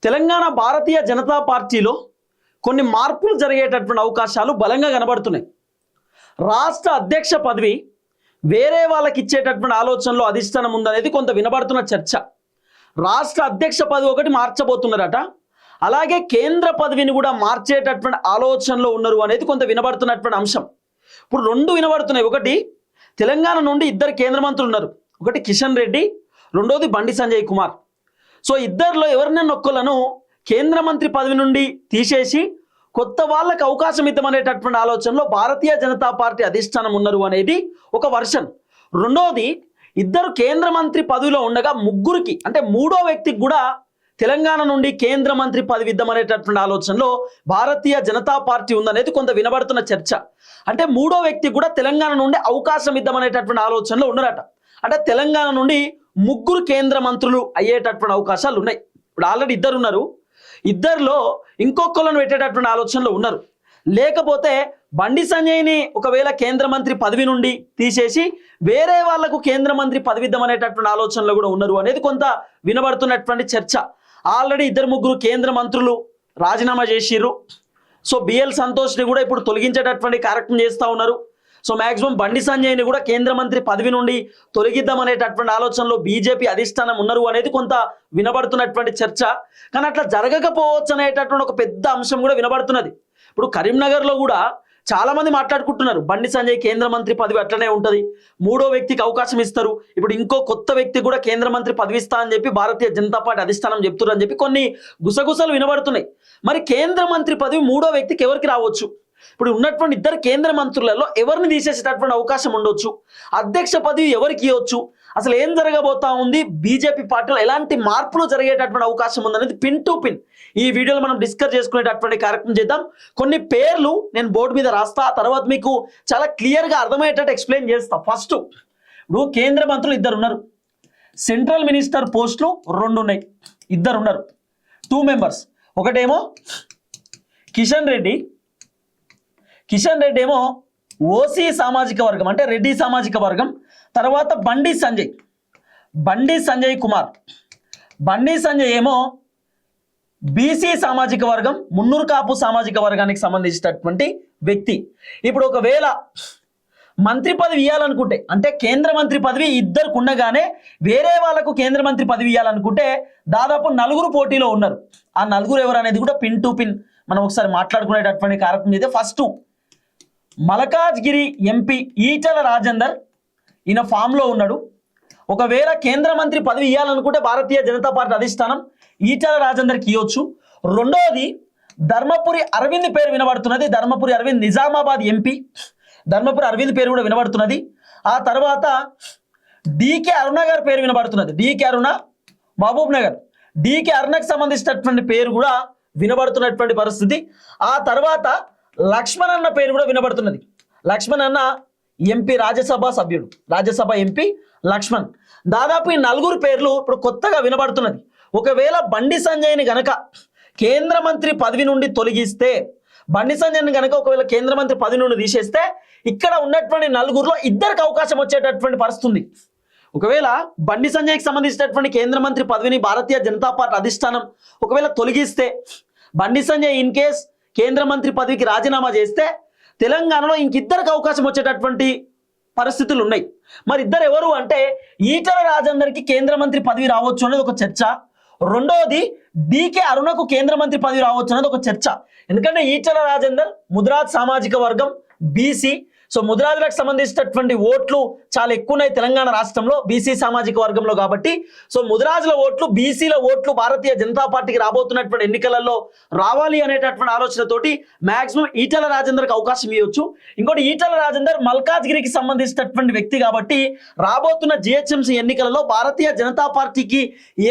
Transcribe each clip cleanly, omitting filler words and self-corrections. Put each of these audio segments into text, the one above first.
తెలంగాణ భారతీయ జనతా పార్టీలో కొన్ని మార్పులు జరిగేటటువంటి అవకాశాలు బలంగా కనబడుతున్నాయి. రాష్ట్ర అధ్యక్ష పదవి వేరే వాళ్ళకి ఇచ్చేటటువంటి ఆలోచనలో అధిష్టానం ఉందనేది కొంత వినబడుతున్న చర్చ. రాష్ట్ర అధ్యక్ష పదవి ఒకటి మార్చబోతున్నారట, అలాగే కేంద్ర పదవిని కూడా మార్చేటటువంటి ఆలోచనలో ఉన్నారు అనేది కొంత వినబడుతున్నటువంటి అంశం. ఇప్పుడు రెండు వినబడుతున్నాయి. ఒకటి, తెలంగాణ నుండి ఇద్దరు కేంద్ర మంత్రులు ఉన్నారు. ఒకటి కిషన్ రెడ్డి, రెండోది బండి సంజయ్ కుమార్. సో ఇద్దరిలో ఎవరినైనా ఒక్కలను కేంద్ర మంత్రి పదవి నుండి తీసేసి కొత్త వాళ్ళకి అవకాశం ఇద్దామనేటటువంటి ఆలోచనలో భారతీయ జనతా పార్టీ అధిష్టానం ఉన్నారు అనేది ఒక వర్షన్. రెండోది, ఇద్దరు కేంద్ర మంత్రి పదవిలో ఉండగా ముగ్గురికి అంటే మూడో వ్యక్తికి కూడా తెలంగాణ నుండి కేంద్ర మంత్రి పదవి ఇద్దామనేటటువంటి ఆలోచనలో భారతీయ జనతా పార్టీ ఉందనేది కొంత వినబడుతున్న చర్చ. అంటే మూడో వ్యక్తికి కూడా తెలంగాణ నుండి అవకాశం ఇద్దామనేటటువంటి ఆలోచనలో ఉన్నారట. అంటే తెలంగాణ నుండి ముగ్గురు కేంద్ర మంత్రులు అయ్యేటటువంటి అవకాశాలు ఉన్నాయి. ఇప్పుడు ఆల్రెడీ ఇద్దరు ఉన్నారు, ఇద్దరిలో ఇంకొకళ్ళను పెట్టేటటువంటి ఆలోచనలో ఉన్నారు. లేకపోతే బండి సంజయ్ని ఒకవేళ కేంద్ర మంత్రి పదవి నుండి తీసేసి వేరే వాళ్లకు కేంద్ర మంత్రి పదవి ఇద్దామనేటటువంటి ఆలోచనలో కూడా ఉన్నారు అనేది కొంత వినబడుతున్నటువంటి చర్చ. ఆల్రెడీ ఇద్దరు ముగ్గురు కేంద్ర మంత్రులు రాజీనామా చేసిర్రు. సో బిఎల్ సంతోష్ని కూడా ఇప్పుడు తొలగించేటటువంటి కార్యక్రమం చేస్తూ ఉన్నారు. సో మ్యాక్సిమం బండి సంజయ్ని కూడా కేంద్ర మంత్రి పదవి నుండి తొలగిద్దామనేటటువంటి ఆలోచనలో బీజేపీ అధిష్టానం ఉన్నారు అనేది కొంత వినబడుతున్నటువంటి చర్చ. కానీ అట్లా జరగకపోవచ్చు అనేటటువంటి ఒక పెద్ద అంశం కూడా వినబడుతున్నది. ఇప్పుడు కరీంనగర్లో కూడా చాలా మంది మాట్లాడుకుంటున్నారు, బండి సంజయ్ కేంద్ర మంత్రి పదవి అట్లనే ఉంటుంది, మూడో వ్యక్తికి అవకాశం ఇస్తారు, ఇప్పుడు ఇంకో కొత్త వ్యక్తి కూడా కేంద్ర మంత్రి పదవి ఇస్తా అని చెప్పి భారతీయ జనతా పార్టీ అధిష్టానం చెప్తున్నారు అని చెప్పి కొన్ని గుసగుసలు వినబడుతున్నాయి. మరి కేంద్ర మంత్రి పదవి మూడో వ్యక్తికి ఎవరికి రావచ్చు? ఇప్పుడు ఉన్నటువంటి ఇద్దరు కేంద్ర మంత్రులలో ఎవరిని తీసేసేటటువంటి అవకాశం ఉండొచ్చు? అధ్యక్ష పదవి ఎవరికి ఇవ్వచ్చు? అసలు ఏం జరగబోతా ఉంది? బీజేపీ పార్టీలో ఎలాంటి మార్పులు జరిగేటటువంటి అవకాశం ఉందనేది పిన్ టు పిన్ ఈ వీడియోలో మనం డిస్కస్ చేసుకునేటటువంటి కార్యక్రమం చేద్దాం. కొన్ని పేర్లు నేను బోర్డు మీద రాస్తా, తర్వాత మీకు చాలా క్లియర్గా అర్థమయ్యేటట్టు ఎక్స్ప్లెయిన్ చేస్తా. ఫస్ట్, ఇప్పుడు కేంద్ర మంత్రులు ఇద్దరు ఉన్నారు, సెంట్రల్ మినిస్టర్ పోస్టులు రెండు ఉన్నాయి, ఇద్దరు ఉన్నారు, 2 మెంబర్స్. ఒకటేమో కిషన్ రెడ్డి ఏమో ఓసీ సామాజిక వర్గం అంటే రెడ్డి సామాజిక వర్గం. తర్వాత బండి సంజయ్ కుమార్ ఏమో బీసీ సామాజిక వర్గం, మున్నూరు కాపు సామాజిక వర్గానికి సంబంధించినటువంటి వ్యక్తి. ఇప్పుడు ఒకవేళ మంత్రి పదవి ఇవ్వాలనుకుంటే అంటే కేంద్ర మంత్రి పదవి ఇద్దరికి ఉండగానే వేరే వాళ్ళకు కేంద్ర మంత్రి పదవి ఇవ్వాలనుకుంటే దాదాపు 4 పోటీలో ఉన్నారు. ఆ 4 ఎవరు అనేది కూడా పిన్ టు పిన్ మనం ఒకసారి మాట్లాడుకునేటటువంటి కార్యక్రమం అయితే, ఫస్ట్ మల్కాజ్గిరి ఎంపీ ఈటల రాజేందర్, ఈయన ఫామ్లో ఉన్నాడు. ఒకవేళ కేంద్ర మంత్రి పదవి ఇవ్వాలనుకుంటే భారతీయ జనతా పార్టీ అధిష్టానం ఈటల రాజేందర్కి ఇవ్వచ్చు. రెండోది, ధర్మపురి అరవింద్ పేరు వినబడుతున్నది. ధర్మపురి అరవింద్ నిజామాబాద్ ఎంపీ, ధర్మపురి అరవింద్ పేరు కూడా వినబడుతున్నది. ఆ తర్వాత డికే అరుణ గారి పేరు వినబడుతున్నది. డికే అరుణ మహబూబ్ నగర్, డికే అరుణకు సంబంధించినటువంటి పేరు కూడా వినబడుతున్నటువంటి పరిస్థితి. ఆ తర్వాత లక్ష్మణ్ అన్న పేరు కూడా వినబడుతున్నది. లక్ష్మణ్ అన్న ఎంపీ, రాజ్యసభ సభ్యుడు, రాజ్యసభ ఎంపీ లక్ష్మణ్. దాదాపు ఈ 4 పేర్లు ఇప్పుడు కొత్తగా వినబడుతున్నది. ఒకవేళ బండి సంజయ్ని గనక కేంద్ర మంత్రి పదవి నుండి తొలగిస్తే, బండి సంజయ్ని గనక ఒకవేళ కేంద్ర మంత్రి పదవి నుండి తీసేస్తే ఇక్కడ ఉన్నటువంటి 4లో ఇద్దరికి అవకాశం వచ్చేటటువంటి పరిస్థితి ఉంది. ఒకవేళ బండి సంజయ్కి సంబంధించినటువంటి కేంద్ర మంత్రి పదవిని భారతీయ జనతా పార్టీ అధిష్టానం ఒకవేళ తొలగిస్తే, బండి సంజయ్ ఇన్ కేస్ కేంద్ర మంత్రి పదవికి రాజీనామా చేస్తే తెలంగాణలో ఇంకిద్దరికి అవకాశం వచ్చేటటువంటి పరిస్థితులు ఉన్నాయి. మరి ఇద్దరు ఎవరు అంటే, ఈటల రాజేందర్కి కేంద్ర మంత్రి పదవి రావచ్చు అనేది ఒక చర్చ. రెండోది, డికే అరుణకు కేంద్ర మంత్రి పదవి రావచ్చు అనేది ఒక చర్చ. ఎందుకంటే ఈటల రాజేందర్ ముదిరాజ్ సామాజిక వర్గం, బీసీ. సో ముదిరాజులకు సంబంధించినటువంటి ఓట్లు చాలా ఎక్కువ ఉన్నాయి తెలంగాణ రాష్ట్రంలో బీసీ సామాజిక వర్గంలో. కాబట్టి సో ముదిరాజుల ఓట్లు, బీసీల ఓట్లు భారతీయ జనతా పార్టీకి రాబోతున్నటువంటి ఎన్నికలలో రావాలి అనేటటువంటి ఆలోచనతోటి మాక్సిమం ఈటల రాజేందర్కి అవకాశం ఇవ్వచ్చు. ఇంకోటి, ఈటల రాజేందర్ మల్కాజ్గిరికి సంబంధించినటువంటి వ్యక్తి కాబట్టి రాబోతున్న జిహెచ్ఎంసీ ఎన్నికలలో భారతీయ జనతా పార్టీకి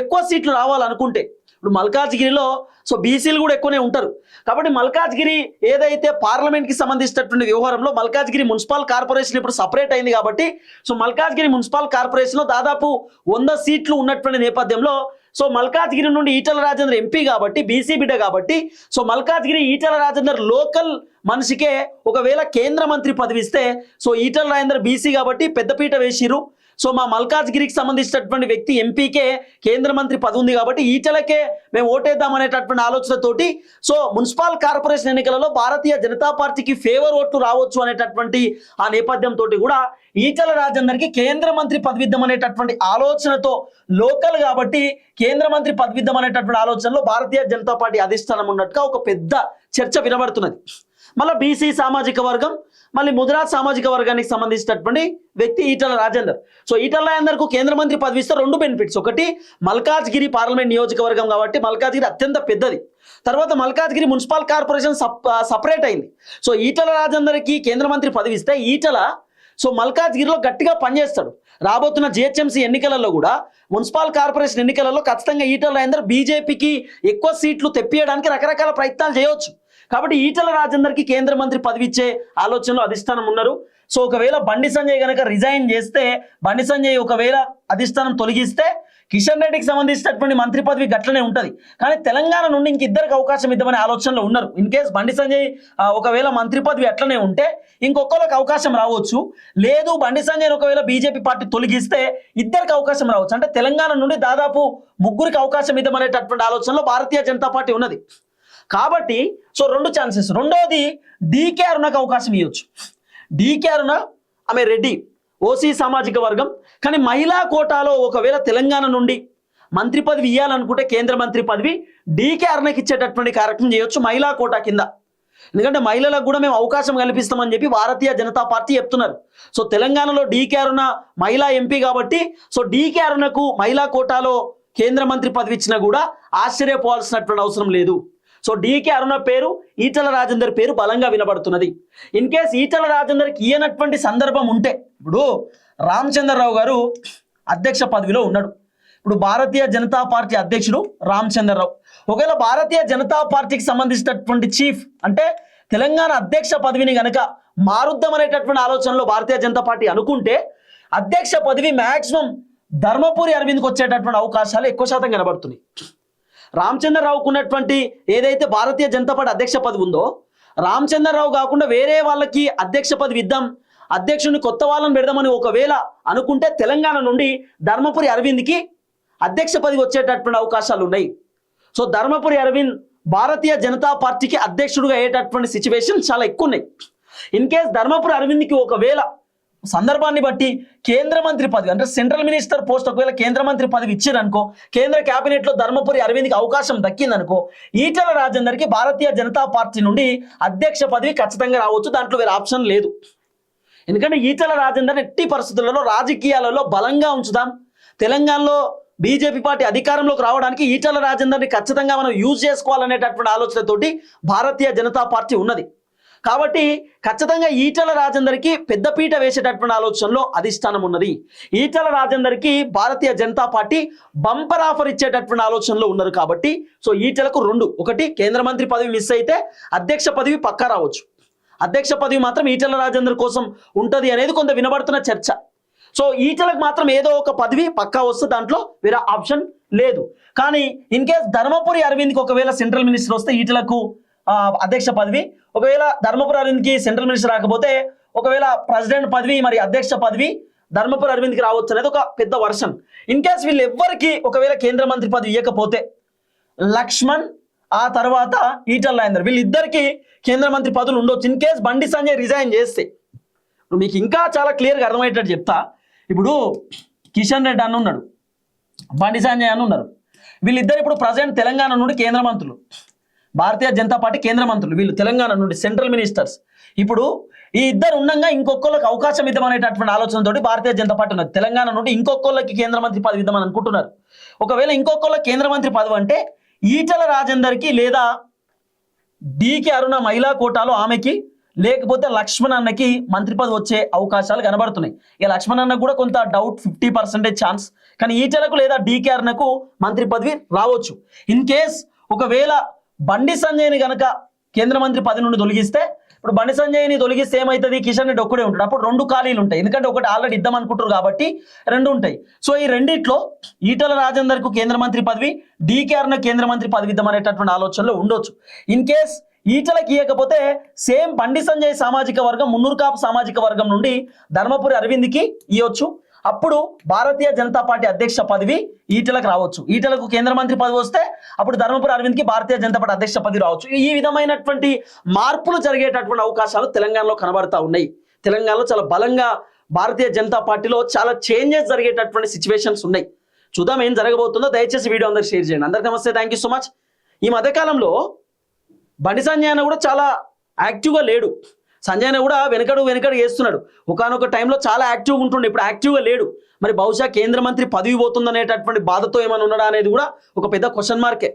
ఎక్కువ సీట్లు రావాలనుకుంటే, ఇప్పుడు మల్కాజ్గిరిలో సో బీసీలు కూడా ఎక్కువనే ఉంటారు కాబట్టి మల్కాజ్గిరి ఏదైతే పార్లమెంట్కి సంబంధించినటువంటి వ్యవహారంలో మల్కాజ్గిరి మున్సిపల్ కార్పొరేషన్ ఇప్పుడు సపరేట్ అయింది కాబట్టి సో మల్కాజ్గిరి మున్సిపల్ కార్పొరేషన్లో దాదాపు 100 సీట్లు ఉన్నటువంటి నేపథ్యంలో సో మల్కాజ్గిరి నుండి ఈటల రాజేందర్ ఎంపీ కాబట్టి బీసీ బిడ్డ కాబట్టి సో మల్కాజ్గిరి ఈటల రాజేందర్ లోకల్ మనిషికే ఒకవేళ కేంద్ర మంత్రి పదవి ఇస్తే సో ఈటల రాజేందర్ బీసీ కాబట్టి పెద్దపీట వేసిరు. సో మా మల్కాజ్గిరికి సంబంధించినటువంటి వ్యక్తి ఎంపీకే కేంద్ర మంత్రి పదవి ఉంది కాబట్టి ఈటలకే మేము ఓటేద్దాం అనేటటువంటి ఆలోచనతోటి సో మున్సిపల్ కార్పొరేషన్ ఎన్నికలలో భారతీయ జనతా పార్టీకి ఫేవర్ ఓట్లు రావచ్చు అనేటటువంటి ఆ నేపథ్యంతో కూడా ఈటల రాజేందర్కి కేంద్ర మంత్రి పదవి ఇద్దాం అనేటటువంటి ఆలోచనతో లోకల్ కాబట్టి కేంద్ర మంత్రి పదవి ఇద్దాం అనేటటువంటి ఆలోచనలో భారతీయ జనతా పార్టీ అధిష్టానం ఉన్నట్టుగా ఒక పెద్ద చర్చ వినబడుతున్నది. మళ్ళీ బీసీ సామాజిక వర్గం మళ్ళీ ముదిరాజ్ సామాజిక వర్గానికి సంబంధించినటువంటి వ్యక్తి ఈటల రాజేందర్. సో ఈటల రాజేందర్కు కేంద్ర మంత్రి పదవి ఇస్తే రెండు బెనిఫిట్స్. ఒకటి మల్కాజ్గిరి పార్లమెంట్ నియోజకవర్గం కాబట్టి మల్కాజ్గిరి అత్యంత పెద్దది. తర్వాత మల్కాజ్గిరి మున్సిపల్ కార్పొరేషన్ సపరేట్ అయింది. సో ఈటల రాజేందర్కి కేంద్ర మంత్రి పదవి ఇస్తే ఈటల సో మల్కాజ్గిరిలో గట్టిగా పనిచేస్తాడు. రాబోతున్న జిహెచ్ఎంసీ ఎన్నికలలో కూడా మున్సిపల్ కార్పొరేషన్ ఎన్నికలలో ఖచ్చితంగా ఈటల రాజేందర్ బీజేపీకి ఎక్కువ సీట్లు తెప్పియడానికి రకరకాల ప్రయత్నాలు చేయవచ్చు. కాబట్టి ఈటల రాజేందర్కి కేంద్ర మంత్రి పదవి ఇచ్చే ఆలోచనలో అధిష్టానం ఉన్నారు. సో ఒకవేళ బండి సంజయ్ కనుక రిజైన్ చేస్తే, బండి సంజయ్ ఒకవేళ అధిష్టానం తొలగిస్తే కిషన్ రెడ్డికి సంబంధించినటువంటి మంత్రి పదవి గట్లనే ఉంటుంది. కానీ తెలంగాణ నుండి ఇంకిద్దరికి అవకాశం ఇద్దామనే ఆలోచనలో ఉన్నారు. ఇన్ కేస్ బండి సంజయ్ ఒకవేళ మంత్రి పదవి అట్లనే ఉంటే ఇంకొకరికి అవకాశం రావచ్చు. లేదు బండి సంజయ్ ఒకవేళ బీజేపీ పార్టీ తొలగిస్తే ఇద్దరికి అవకాశం రావచ్చు. అంటే తెలంగాణ నుండి దాదాపు ముగ్గురికి అవకాశం ఇద్దామనేటటువంటి ఆలోచనలో భారతీయ జనతా పార్టీ ఉన్నది. కాబట్టి సో రెండు ఛాన్సెస్. రెండోది డీకే అరుణకు అవకాశం ఇవ్వచ్చు. డీకే అరుణ ఆమె రెడ్డి ఓసీ సామాజిక వర్గం, కానీ మహిళా కోటాలో ఒకవేళ తెలంగాణ నుండి మంత్రి పదవి ఇవ్వాలనుకుంటే కేంద్ర మంత్రి పదవి డీకే అరుణకి ఇచ్చేటటువంటి కార్యక్రమం చేయొచ్చు మహిళా కోటా కింద. ఎందుకంటే మహిళలకు కూడా మేము అవకాశం కల్పిస్తామని చెప్పి భారతీయ జనతా పార్టీ చెప్తున్నారు. సో తెలంగాణలో డీకే అరుణ మహిళా ఎంపీ కాబట్టి సో డీకే అరుణకు మహిళా కోటాలో కేంద్ర మంత్రి పదవి ఇచ్చినా కూడా ఆశ్చర్యపోవాల్సినటువంటి అవసరం లేదు. సో డీకే అరుణ పేరు, ఈటల రాజేందర్ పేరు బలంగా వినబడుతున్నది. ఇన్ కేస్ ఈటల రాజేందర్కి ఇయ్యనటువంటి సందర్భం ఉంటే, ఇప్పుడు రామచంద్రరావు గారు అధ్యక్ష పదవిలో ఉన్నాడు. ఇప్పుడు భారతీయ జనతా పార్టీ అధ్యక్షుడు రామచంద్రరావు. ఒకవేళ భారతీయ జనతా పార్టీకి సంబంధించినటువంటి చీఫ్ అంటే తెలంగాణ అధ్యక్ష పదవిని గనక మారుద్దామనేటటువంటి ఆలోచనలో భారతీయ జనతా పార్టీ అనుకుంటే అధ్యక్ష పదవి మ్యాక్సిమం ధర్మపురి అరవింద్కి వచ్చేటటువంటి అవకాశాలు ఎక్కువ శాతం కనబడుతున్నాయి. రామచంద్రరావుకు ఉన్నటువంటి ఏదైతే భారతీయ జనతా పార్టీ అధ్యక్ష పదవి ఉందో, రామచంద్రరావు కాకుండా వేరే వాళ్ళకి అధ్యక్ష పదవి ఇద్దాం, అధ్యక్షుడిని కొత్త వాళ్ళని పెడదామని ఒకవేళ అనుకుంటే తెలంగాణ నుండి ధర్మపురి అరవింద్కి అధ్యక్ష పదవి వచ్చేటటువంటి అవకాశాలు ఉన్నాయి. సో ధర్మపురి అరవింద్ భారతీయ జనతా పార్టీకి అధ్యక్షుడిగా అయ్యేటటువంటి సిచ్యువేషన్ చాలా ఎక్కువ ఉన్నాయి. ఇన్ కేస్ ధర్మపురి అరవింద్కి ఒకవేళ సందర్భాన్ని బట్టి కేంద్ర మంత్రి పదవి అంటే సెంట్రల్ మినిస్టర్ పోస్ట్ ఒకవేళ కేంద్ర మంత్రి పదవి ఇచ్చారనుకో, కేంద్ర కేబినెట్లో ధర్మపురి అరవింద్కి అవకాశం దక్కిందనుకో, ఈటల రాజేందర్కి భారతీయ జనతా పార్టీ నుండి అధ్యక్ష పదవి ఖచ్చితంగా రావచ్చు. దాంట్లో వేరే ఆప్షన్ లేదు. ఎందుకంటే ఈటల రాజేందర్ ఎట్టి పరిస్థితులలో రాజకీయాలలో బలంగా ఉంచుదాం, తెలంగాణలో బీజేపీ పార్టీ అధికారంలోకి రావడానికి ఈటల రాజేందర్ని ఖచ్చితంగా మనం యూజ్ చేసుకోవాలనేటటువంటి ఆలోచనతోటి భారతీయ జనతా పార్టీ ఉన్నది. కాబట్టి ఖచ్చితంగా ఈటల రాజేందర్కి పెద్దపీట వేసేటటువంటి ఆలోచనలో అధిష్టానం ఉన్నది. Etela రాజేందర్కి Bharatiya Janata party bumper offer ఇచ్చేటటువంటి ఆలోచనలో ఉన్నారు. కాబట్టి సో ఈటలకు రెండు, ఒకటి కేంద్ర మంత్రి పదవి మిస్ అయితే అధ్యక్ష పదవి పక్కా రావచ్చు. అధ్యక్ష పదవి మాత్రం ఈటల రాజేందర్ కోసం ఉంటుంది అనేది కొంత వినబడుతున్న చర్చ. సో ఈటలకు మాత్రం ఏదో ఒక పదవి పక్కా వస్తే దాంట్లో వేరే ఆప్షన్ లేదు. కానీ ఇన్ కేస్ ధర్మపురి అరవింద్కి ఒకవేళ సెంట్రల్ మినిస్టర్ వస్తే ఈటలకు అధ్యక్ష పదవి, ఒకవేళ ధర్మపురి అరవింద్కి సెంట్రల్ మినిస్టర్ రాకపోతే ఒకవేళ ప్రెసిడెంట్ పదవి మరి అధ్యక్ష పదవి ధర్మపురి అరవింద్కి రావచ్చు అనేది ఒక పెద్ద వర్షన్. ఇన్ కేస్ వీళ్ళు ఎవ్వరికి ఒకవేళ కేంద్ర మంత్రి పదవి ఇవ్వకపోతే లక్ష్మణ్ ఆ తర్వాత ఈటల రాజేందర్ వీళ్ళిద్దరికి కేంద్ర మంత్రి పదవులు ఉండొచ్చు. In case Bandi Sanjay resign చేస్తే మీకు ఇంకా చాలా క్లియర్గా అర్థమయ్యేటట్టు చెప్తా. ఇప్పుడు కిషన్ రెడ్డి అన్న ఉన్నాడు, బండి సంజయ్ అన్న ఉన్నారు. వీళ్ళిద్దరు ఇప్పుడు ప్రజెంట్ తెలంగాణ నుండి కేంద్ర మంత్రులు, భారతీయ జనతా పార్టీ కేంద్ర మంత్రులు, వీళ్ళు తెలంగాణ నుండి సెంట్రల్ మినిస్టర్స్. ఇప్పుడు ఈ ఇద్దరు ఉండగా ఇంకొకళ్ళకి అవకాశం ఇద్దామనేటటువంటి ఆలోచనతోటి భారతీయ జనతా పార్టీ ఉన్నది. తెలంగాణ నుండి ఇంకొకళ్ళకి కేంద్ర మంత్రి పదవి ఇద్దామని అనుకుంటున్నారు. ఒకవేళ ఇంకొకళ్ళకి కేంద్ర మంత్రి పదవి అంటే ఈటల రాజేందర్కి లేదా డీకే అరుణ మహిళా కోటాలో ఆమెకి, లేకపోతే లక్ష్మణ్ అన్నకి మంత్రి పదవి వచ్చే అవకాశాలు కనబడుతున్నాయి. ఇక లక్ష్మణ్ అన్నకు కూడా కొంత డౌట్, 50% ఛాన్స్. కానీ ఈటలకు లేదా డీకే అరుణకు మంత్రి పదవి రావచ్చు. ఇన్ కేస్ ఒకవేళ బండి సంజయ్ని కనుక కేంద్ర మంత్రి పదవి నుండి తొలగిస్తే, ఇప్పుడు బండి సంజయ్ని తొలగిస్తే ఏమవుతుంది, కిషన్ రెడ్డి ఒక్కడే ఉంటాడు. అప్పుడు రెండు ఖాళీలు ఉంటాయి. ఎందుకంటే ఒకటి ఆల్రెడీ ఇద్దాం అనుకుంటారు కాబట్టి రెండు ఉంటాయి. సో ఈ రెండిట్లో ఈటల రాజేందర్కు కేంద్ర మంత్రి పదవి, డీకే అరుణ కేంద్ర మంత్రి పదవి ఇద్దాం అనేటటువంటి ఆలోచనలో ఉండొచ్చు. ఇన్ కేస్ ఈటలకి ఇవ్వకపోతే సేమ్ బండి సంజయ్ సామాజిక వర్గం, మున్నూరు కాపు సామాజిక వర్గం నుండి ధర్మపురి అరవింద్కి ఇవ్వచ్చు. అప్పుడు భారతీయ జనతా పార్టీ అధ్యక్ష పదవి ఈటెలకు రావచ్చు. ఈటెలకు కేంద్ర మంత్రి పదవి వస్తే అప్పుడు ధర్మపురి అరవింద్కి భారతీయ జనతా పార్టీ అధ్యక్ష పదవి రావచ్చు. ఈ విధమైనటువంటి మార్పులు జరిగేటటువంటి అవకాశాలు తెలంగాణలో కనబడతా ఉన్నాయి. తెలంగాణలో చాలా బలంగా భారతీయ జనతా పార్టీలో చాలా చేంజెస్ జరిగేటటువంటి సిచ్యువేషన్స్ ఉన్నాయి. చూద్దాం ఏం జరగబోతుందో. దయచేసి వీడియో అందరికి షేర్ చేయండి. అందరికీ నమస్తే, థ్యాంక్ యూ సో మచ్. ఈ మధ్యకాలంలో బండి సంజయ్ అన్న కూడా చాలా యాక్టివ్గా లేడు. సంజయ్ అన్న కూడా వెనకడు చేస్తున్నాడు. ఒకానొక టైంలో చాలా యాక్టివ్గా ఉంటుండే, ఇప్పుడు యాక్టివ్గా లేడు. మరి బహుశా కేంద్ర మంత్రి పదవి పోతుందనేటటువంటి బాధతో ఏమైనా ఉన్నాడా అనేది కూడా ఒక పెద్ద క్వశ్చన్ మార్కే.